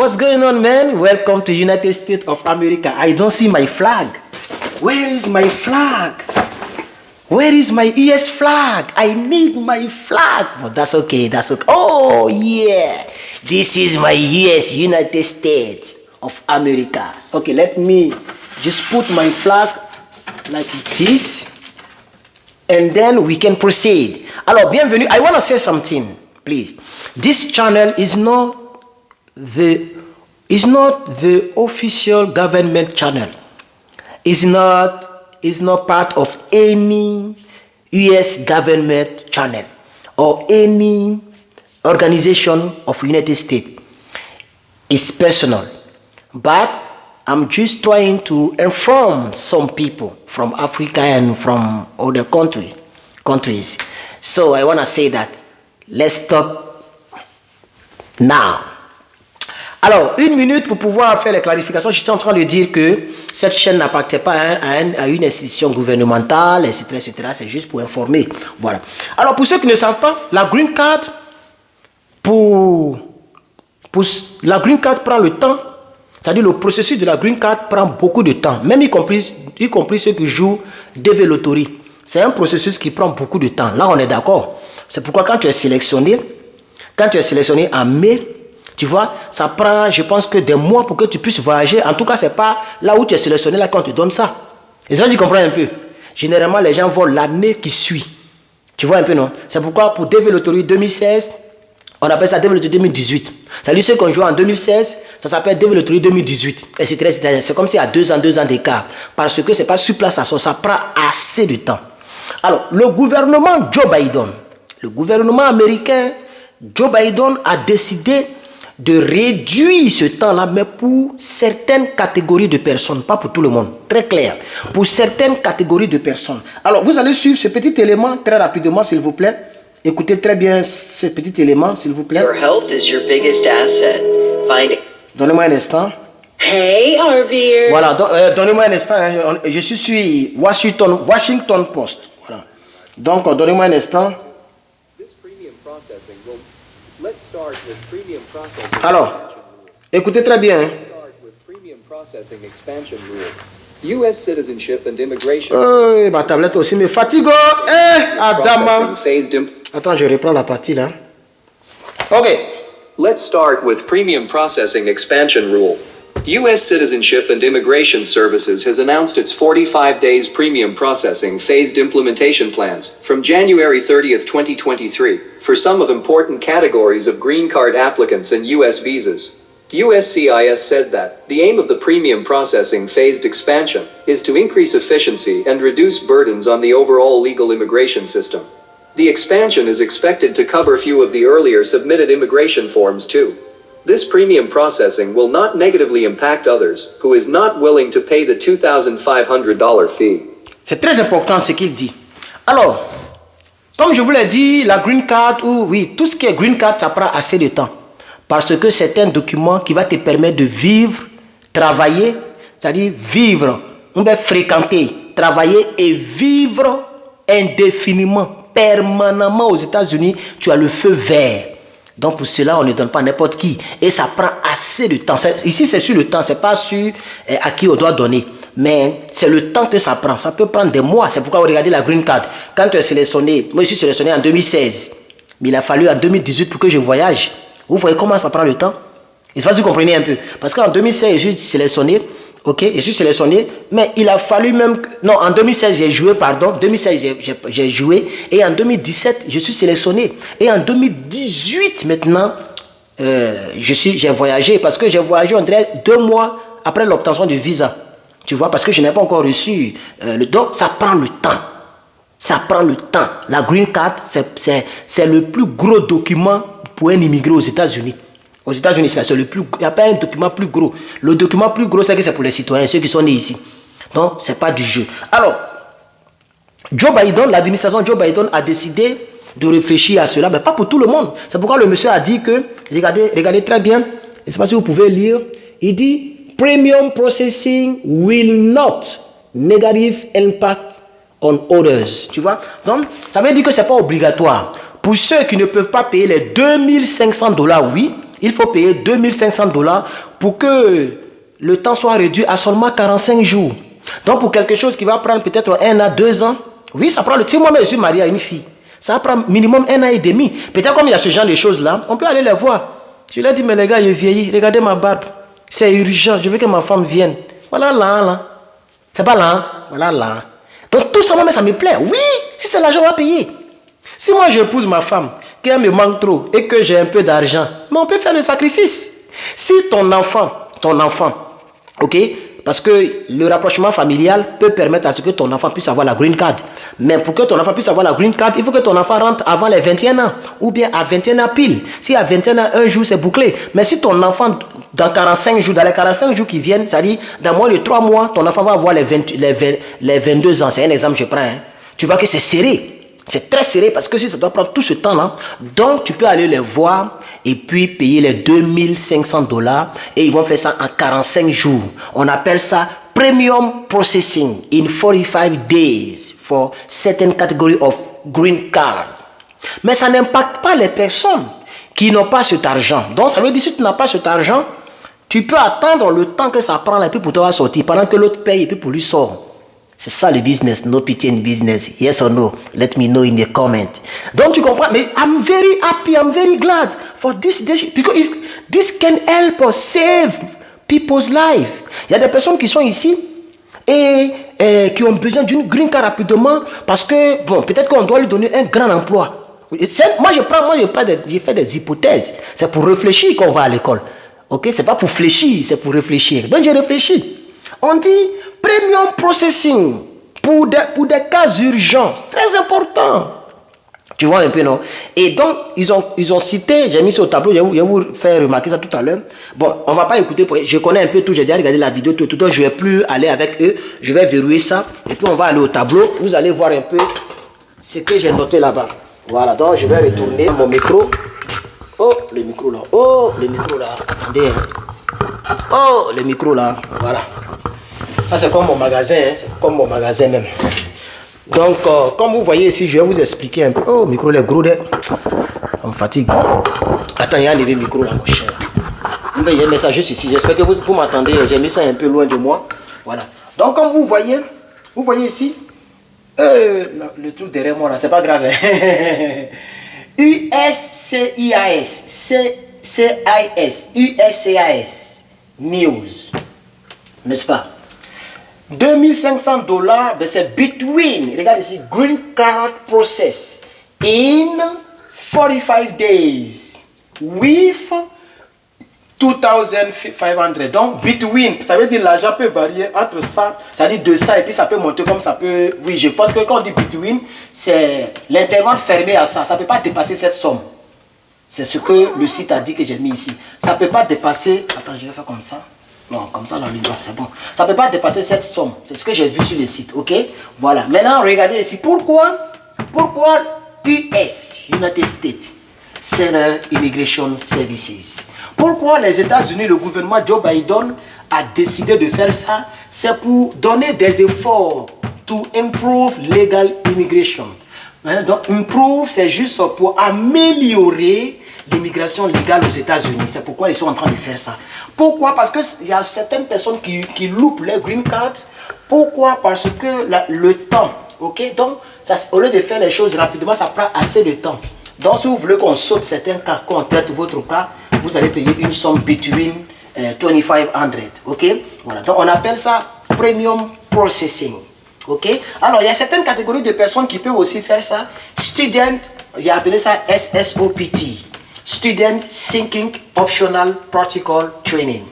what's going on, man? Welcome to United States of America. I don't see my flag. Where is my flag? Where is my US flag? I need my flag. But that's okay, that's okay. Oh, yeah. This is my US, United States of America. Okay, let me just put my flag like this. And then we can proceed. Alors, bienvenue. I want to say something, please. This channel is not the official government channel. It's not part of any US government channel or any organization of United States. It's personal. But I'm just trying to inform some people from Africa and from other countries. So I want to say that. Let's talk now. Alors, 1 minute pour pouvoir faire les clarifications. J'étais en train de dire que cette chaîne n'appartient pas à une institution gouvernementale, etc., etc. C'est juste pour informer. Voilà. Alors, pour ceux qui ne savent pas, la green card, la green card prend le temps. C'est-à-dire le processus de la green card prend beaucoup de temps, même y compris ceux qui jouent DV Lottery. C'est un processus qui prend beaucoup de temps. Là, on est d'accord. C'est pourquoi quand tu es sélectionné en mai, tu vois, ça prend, je pense que des mois pour que tu puisses voyager. En tout cas, c'est pas là où tu es sélectionné, là, quand tu donnes ça. Et ça, tu comprends un peu. Généralement, les gens volent l'année qui suit. Tu vois un peu, non? C'est pourquoi pour DV Lottery 2016, on appelle ça DV Lottery 2018. C'est-à-dire ceux qu'on joue en 2016, ça s'appelle DV Lottery 2018. Etc. C'est comme s'il y a 2 ans d'écart. Parce que c'est pas sur place, ça prend assez de temps. Alors, le gouvernement américain, Joe Biden a décidé de réduire ce temps-là, mais pour certaines catégories de personnes, pas pour tout le monde, très clair, pour certaines catégories de personnes. Alors, vous allez suivre ce petit élément très rapidement, s'il vous plaît. Écoutez très bien ce petit élément, s'il vous plaît. Your health is your biggest asset. Donnez-moi un instant. Hey, RVers. Voilà, donnez-moi un instant. Je suis sur Washington Post. Voilà. Donc, donnez-moi un instant. Alors, écoutez très bien. U.S. citizenship and immigration. Ma tablette aussi me fatigue. Adama. Attends, je reprends la partie là. Ok. Let's start with Premium Processing Expansion Rule. U.S. Citizenship and Immigration Services has announced its 45 days premium processing phased implementation plans from January 30th, 2023 for some of important categories of green card applicants and U.S. visas. USCIS said that the aim of the premium processing phased expansion is to increase efficiency and reduce burdens on the overall legal immigration system. The expansion is expected to cover few of the earlier submitted immigration forms too. This premium processing will not negatively impact others who is not willing to pay the $2,500 fee. C'est très important ce qu'il dit. Alors, comme je vous l'ai dit, la green card, oui, tout ce qui est green card, ça prend assez de temps. Parce que c'est un document qui va te permettre de vivre, travailler, c'est-à-dire vivre, on va fréquenter, travailler et vivre indéfiniment, permanemment aux États-Unis. Tu as le feu vert. Donc pour cela, on ne donne pas n'importe qui. Et ça prend assez de temps. Ici, c'est sur le temps, c'est pas sur à qui on doit donner. Mais c'est le temps que ça prend. Ça peut prendre des mois. C'est pourquoi vous regardez la green card. Quand tu es sélectionné, moi je suis sélectionné en 2016. Mais il a fallu en 2018 pour que je voyage. Vous voyez comment ça prend le temps? Et c'est pas si vous comprenez un peu. Parce qu'en 2016, je suis sélectionné. Ok, je suis sélectionné. Mais il a fallu même... Non, en 2016, j'ai joué, pardon. 2016, j'ai joué. Et en 2017, je suis sélectionné. Et en 2018, maintenant, j'ai voyagé. Parce que j'ai voyagé, on dirait, 2 mois après l'obtention du visa. Tu vois, parce que je n'ai pas encore reçu le don. Ça prend le temps. Ça prend le temps. La green card, c'est le plus gros document pour un immigré aux États-Unis. Aux États-Unis, c'est le plus. Il n'y a pas un document plus gros. Le document plus gros, c'est que c'est pour les citoyens, ceux qui sont nés ici. Donc, ce n'est pas du jeu. Alors, Joe Biden, l'administration Joe Biden a décidé de réfléchir à cela, mais pas pour tout le monde. C'est pourquoi le monsieur a dit que, regardez très bien, je ne sais pas si vous pouvez lire, il dit, Premium processing will not negative impact on others. Tu vois? Donc, ça veut dire que ce n'est pas obligatoire. Pour ceux qui ne peuvent pas payer les $2,500, oui, il faut payer $2500 pour que le temps soit réduit à seulement 45 jours. Donc pour quelque chose qui va prendre peut-être 1 an, 2 ans, oui, ça prend le temps. Moi-même, je suis marié à une fille. Ça prend minimum 1 an et demi. Peut-être comme il y a ce genre de choses-là, on peut aller les voir. Je leur ai dit, mais les gars, je vieillis. Regardez ma barbe. C'est urgent. Je veux que ma femme vienne. Voilà là. C'est pas là. Voilà là. Donc tout ça, moi, ça me plaît. Oui, si c'est l'argent, on va payer. Si moi, j'épouse ma femme, qu'elle me manque trop et que j'ai un peu d'argent, mais on peut faire le sacrifice. Si ton enfant, ok, parce que le rapprochement familial peut permettre à ce que ton enfant puisse avoir la green card. Mais pour que ton enfant puisse avoir la green card, il faut que ton enfant rentre avant les 21 ans. Ou bien à 21 ans pile. Si à 21 ans, un jour, c'est bouclé. Mais si ton enfant, dans 45 jours, dans les 45 jours qui viennent, c'est-à-dire dans moins de 3 mois, ton enfant va avoir les 22 ans. C'est un exemple que je prends. Hein. Tu vois que c'est serré. C'est très serré parce que si ça doit prendre tout ce temps-là, donc tu peux aller les voir et puis payer les $2500 et ils vont faire ça en 45 jours. On appelle ça Premium Processing in 45 days for certain category of green card. Mais ça n'impacte pas les personnes qui n'ont pas cet argent. Donc ça veut dire que si tu n'as pas cet argent, tu peux attendre le temps que ça prend et puis pour toi sortir pendant que l'autre paye et puis pour lui sort. C'est ça le business, no pity in business. Yes or no? Let me know in the comment. Donc tu comprends? Mais I'm very happy, I'm very glad for this because this can help us save people's life. Il y a des personnes qui sont ici et qui ont besoin d'une green card rapidement parce que, bon, peut-être qu'on doit lui donner un grand emploi. Moi, je fais des hypothèses. C'est pour réfléchir qu'on va à l'école. Ok? C'est pas pour fléchir, c'est pour réfléchir. Donc j'ai réfléchi. On dit Premium Processing pour des cas urgents. C'est très important. Tu vois un peu, non? Et donc, ils ont cité, j'ai mis ça au tableau, je vais vous faire remarquer ça tout à l'heure. Bon, on ne va pas écouter, je connais un peu tout, j'ai déjà regardé la vidéo, tout, donc je ne vais plus aller avec eux. Je vais verrouiller ça et puis on va aller au tableau. Vous allez voir un peu ce que j'ai noté là-bas. Voilà, donc je vais retourner mon micro. Oh, le micro là. Oh, le micro là. Attendez. Oh, le micro là. Voilà. Ça, c'est comme mon magasin, hein. C'est comme mon magasin même. Donc, comme vous voyez ici, je vais vous expliquer un peu. Oh, le micro, est gros, ça me fatigue. Attends, il y a levé le micro là, mon cher. Il y a un message juste ici. J'espère que vous m'entendez. J'ai mis ça un peu loin de moi. Voilà. Donc, comme vous voyez ici, le truc derrière moi là, c'est pas grave. USCIS, USCIS, News. N'est-ce pas? $2500, ben c'est between, regarde ici, green card process in 45 days with 2500. Donc, between, ça veut dire l'argent peut varier entre ça, ça veut dire de ça et puis ça peut monter comme ça peut. Oui, je pense que quand on dit between, c'est l'intervalle fermé à ça. Ça ne peut pas dépasser cette somme. C'est ce que le site a dit que j'ai mis ici. Ça ne peut pas dépasser. Attends, je vais faire comme ça. Non, comme ça dans le doigt, c'est bon. Ça ne peut pas dépasser cette somme. C'est ce que j'ai vu sur le site, ok? Voilà. Maintenant, regardez ici. Pourquoi US, United States, Center Immigration Services? Pourquoi les États-Unis, le gouvernement Joe Biden a décidé de faire ça? C'est pour donner des efforts to improve legal immigration. Hein? Donc, improve, c'est juste pour améliorer l'immigration légale aux États-Unis. C'est pourquoi ils sont en train de faire ça. Pourquoi? Parce qu'il y a certaines personnes qui loupent leur green card. Pourquoi? Parce que le temps, ok? Donc, ça, au lieu de faire les choses rapidement, ça prend assez de temps. Donc, si vous voulez qu'on saute certains cas, qu'on traite votre cas, vous allez payer une somme between 2500, ok? Voilà, donc on appelle ça Premium Processing, ok? Alors, il y a certaines catégories de personnes qui peuvent aussi faire ça. Student, il y a appelé ça SSOPT. Student Seeking Optional Practical Training.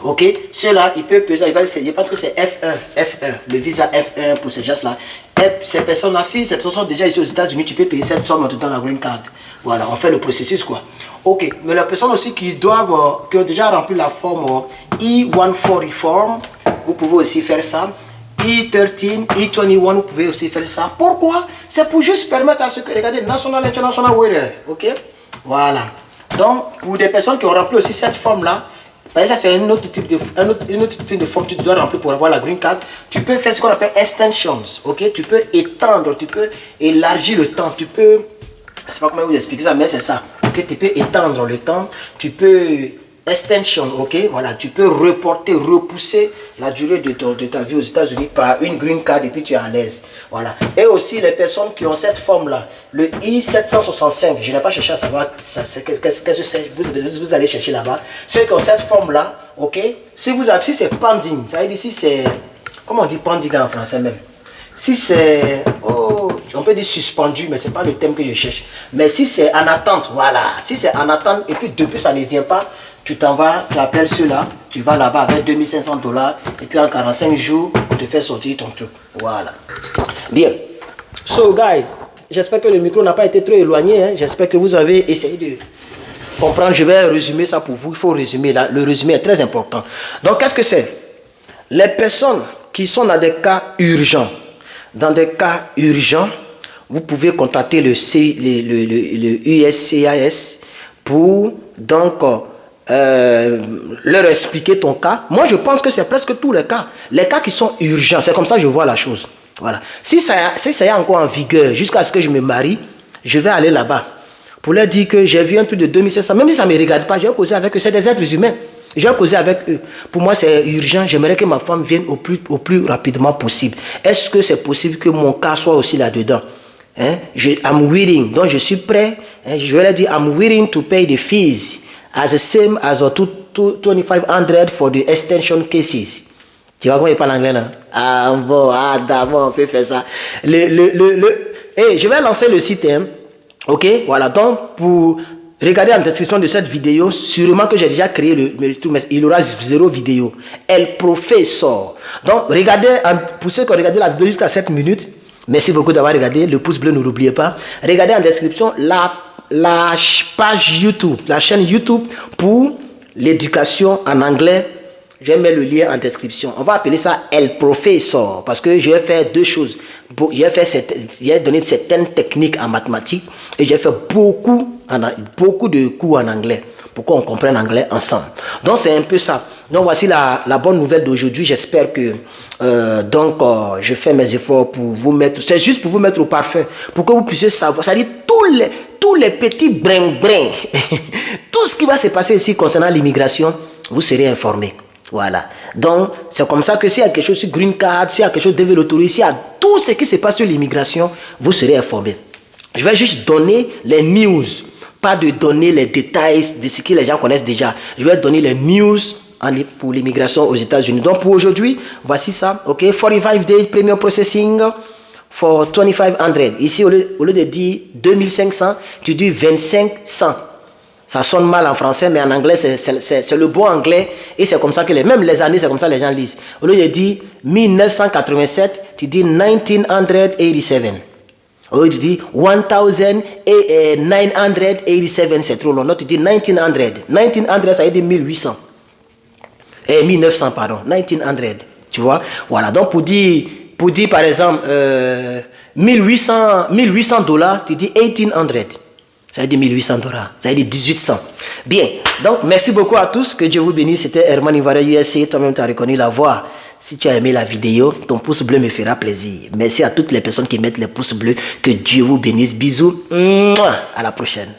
Ok, ceux-là, ils peuvent payer, parce que c'est F1, le visa F1 pour ces gens-là. Ces personnes-là, si ces personnes sont déjà ici aux États-Unis, tu peux payer cette somme en te donnant la green card. Voilà, on fait le processus quoi. Ok, mais les personnes aussi qui ont déjà rempli la forme E-140 form, vous pouvez aussi faire ça. E13, E21, vous pouvez aussi faire ça. Pourquoi? C'est pour juste permettre à ce que, regardez, National International Waiter, ok? Voilà. Donc, pour des personnes qui ont rempli aussi cette forme-là, ça c'est un autre type de forme que tu dois remplir pour avoir la green card. Tu peux faire ce qu'on appelle extensions, ok? Tu peux étendre, tu peux élargir le temps, tu peux, je ne sais pas comment vous expliquer ça, mais c'est ça. ok, tu peux étendre le temps, tu peux extension, ok, voilà, tu peux reporter, repousser la durée de ta vie aux États-Unis par une green card et puis tu es à l'aise, voilà. Et aussi les personnes qui ont cette forme-là, le I-765, je n'ai pas cherché à savoir qu'est-ce que c'est, vous allez chercher là-bas. Ceux qui ont cette forme-là, ok, si c'est pending, ça veut dire si c'est, comment on dit pending en français même? Si c'est, on peut dire suspendu, mais ce n'est pas le thème que je cherche. Mais si c'est en attente, voilà. Si c'est en attente et puis depuis ça ne vient pas, tu t'en vas, tu appelles ceux-là, tu vas là-bas avec $2500 et puis en 45 jours, on te fait sortir ton truc. Voilà. Bien. So, guys, j'espère que le micro n'a pas été trop éloigné. Hein. J'espère que vous avez essayé de comprendre. Je vais résumer ça pour vous. Il faut résumer. Là. Le résumé est très important. Donc, qu'est-ce que c'est? Les personnes qui sont dans des cas urgents, vous pouvez contacter le USCIS pour donc leur expliquer ton cas. Moi, je pense que c'est presque tous les cas qui sont urgents. C'est comme ça que je vois la chose. Voilà. Si ça est encore en vigueur jusqu'à ce que je me marie, je vais aller là-bas pour leur dire que j'ai vu un truc de 2500. Même si ça ne me regarde pas, je vais causer avec eux. C'est des êtres humains. Je vais causer avec eux. Pour moi, c'est urgent. J'aimerais que ma femme vienne au plus rapidement possible. Est-ce que c'est possible que mon cas soit aussi là-dedans? Hein? I'm willing. Donc, je suis prêt. Hein? Je vais leur dire, I'm willing to pay the fees as the same as a 2500 for the extension cases. Tu vois comment il parle anglais là? Ah bon, d'abord on peut faire ça. Je vais lancer le site. Hein? Ok, voilà. Donc, pour regardez en description de cette vidéo, sûrement que j'ai déjà créé le tout, mais il y aura 0 vidéo. El Professor. Donc, regardez, pour ceux qui ont regardé la vidéo jusqu'à 7 minutes, merci beaucoup d'avoir regardé. Le pouce bleu, ne l'oubliez pas. Regardez en description la page YouTube, la chaîne YouTube pour l'éducation en anglais. Je vais mettre le lien en description. On va appeler ça El Professor parce que je vais faire deux choses. Je vais donner certaines techniques en mathématiques et j'ai fait beaucoup de cours en anglais pour qu'on comprenne l'anglais ensemble. Donc c'est un peu ça. Donc voici la bonne nouvelle d'aujourd'hui. J'espère que je fais mes efforts pour vous mettre. C'est juste pour vous mettre au parfum, pour que vous puissiez savoir. C'est-à-dire tous les petits brin-brin, tout ce qui va se passer ici concernant l'immigration, vous serez informés. Voilà. Donc, c'est comme ça que s'il y a quelque chose sur Green Card, s'il y a quelque chose de l'autorité, s'il y a tout ce qui se passe sur l'immigration, vous serez informés. Je vais juste donner les news, pas de donner les détails de ce que les gens connaissent déjà. Je vais donner les news pour l'immigration aux États-Unis. Donc, pour aujourd'hui, voici ça. OK, 45 days premium processing for 2500. Ici, au lieu de dire 2500, tu dis 2500. Ça sonne mal en français, mais en anglais, c'est le bon anglais. Et c'est comme ça que même les années, c'est comme ça que les gens lisent. Au lieu de dire 1987, tu dis 1987. Au lieu de dire 1987, c'est trop long. Non, tu dis 1900. 1900, ça veut dire 1800. 1900, pardon. 1900. Tu vois? Voilà. Donc, pour dire par exemple, $1800, tu dis 1800. Ça veut dire 1800 $. Ça veut dire 1800. Bien. Donc, merci beaucoup à tous. Que Dieu vous bénisse. C'était Herman Ivoire USA. Toi-même, tu as reconnu la voix. Si tu as aimé la vidéo, ton pouce bleu me fera plaisir. Merci à toutes les personnes qui mettent les pouces bleus. Que Dieu vous bénisse. Bisous. À la prochaine.